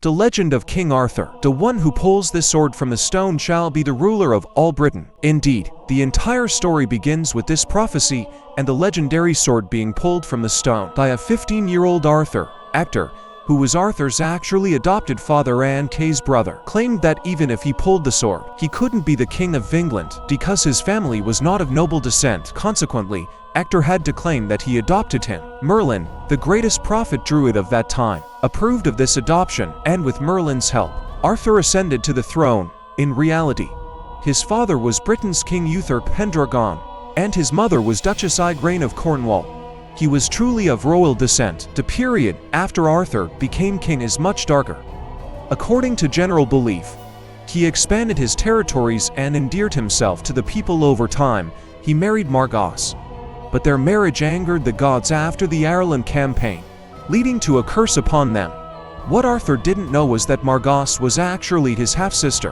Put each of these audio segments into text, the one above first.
The legend of King Arthur. The one who pulls this sword from the stone shall be the ruler of all Britain. Indeed, the entire story begins with this prophecy and the legendary sword being pulled from the stone by a 15-year-old Arthur, actor, who was Arthur's actually adopted father and Kay's brother, claimed that even if he pulled the sword, he couldn't be the King of England because his family was not of noble descent. Consequently, Actor had to claim that he adopted him. Merlin, the greatest prophet druid of that time, approved of this adoption, and with Merlin's help, Arthur ascended to the throne. In reality, his father was Britain's King Uther Pendragon, and his mother was Duchess Igraine of Cornwall. He was truly of royal descent. The period after Arthur became king is much darker. According to general belief, he expanded his territories and endeared himself to the people over time. He married Margaux, but their marriage angered the gods after the Ireland campaign, leading to a curse upon them. What Arthur didn't know was that Margaux was actually his half-sister,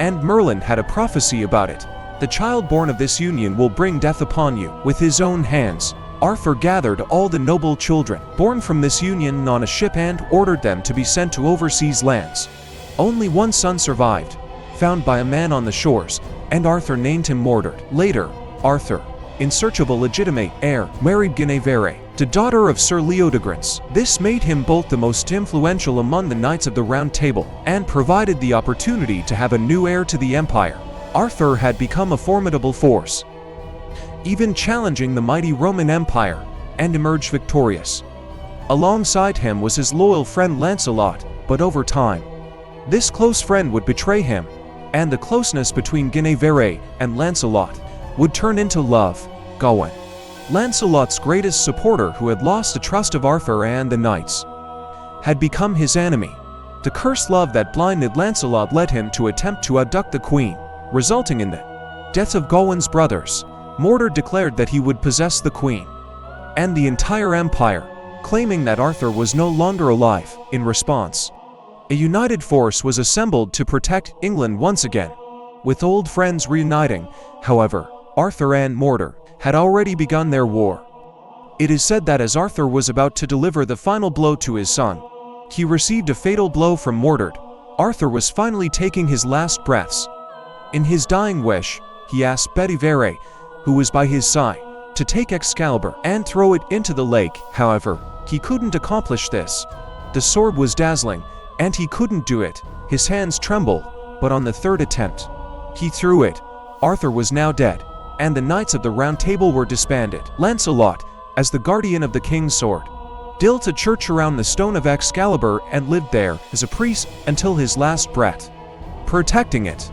and Merlin had a prophecy about it. The child born of this union will bring death upon you. With his own hands, Arthur gathered all the noble children born from this union on a ship and ordered them to be sent to overseas lands. Only one son survived, found by a man on the shores, and Arthur named him Mordred. Later, Arthur, in search of a legitimate heir, married Guinevere, the daughter of Sir Leodegrance. This made him both the most influential among the Knights of the Round Table and provided the opportunity to have a new heir to the empire. Arthur had become a formidable force, even challenging the mighty Roman Empire, and emerged victorious. Alongside him was his loyal friend Lancelot, but over time, this close friend would betray him, and the closeness between Guinevere and Lancelot would turn into love. Gawain, Lancelot's greatest supporter who had lost the trust of Arthur and the knights, had become his enemy. The cursed love that blinded Lancelot led him to attempt to abduct the queen, resulting in the death of Gawain's brothers. Mordred declared that he would possess the queen and the entire empire, claiming that Arthur was no longer alive. In response, a united force was assembled to protect England once again. With old friends reuniting, however, Arthur and Mordred had already begun their war. It is said that as Arthur was about to deliver the final blow to his son, he received a fatal blow from Mordred. Arthur was finally taking his last breaths. In his dying wish, he asked Bedivere, who was by his side, to take Excalibur and throw it into the lake. However, he couldn't accomplish this. The sword was dazzling, and he couldn't do it. His hands trembled, but on the third attempt, he threw it. Arthur was now dead, and the Knights of the Round Table were disbanded. Lancelot, as the guardian of the king's sword, built a church around the stone of Excalibur and lived there as a priest until his last breath, protecting it.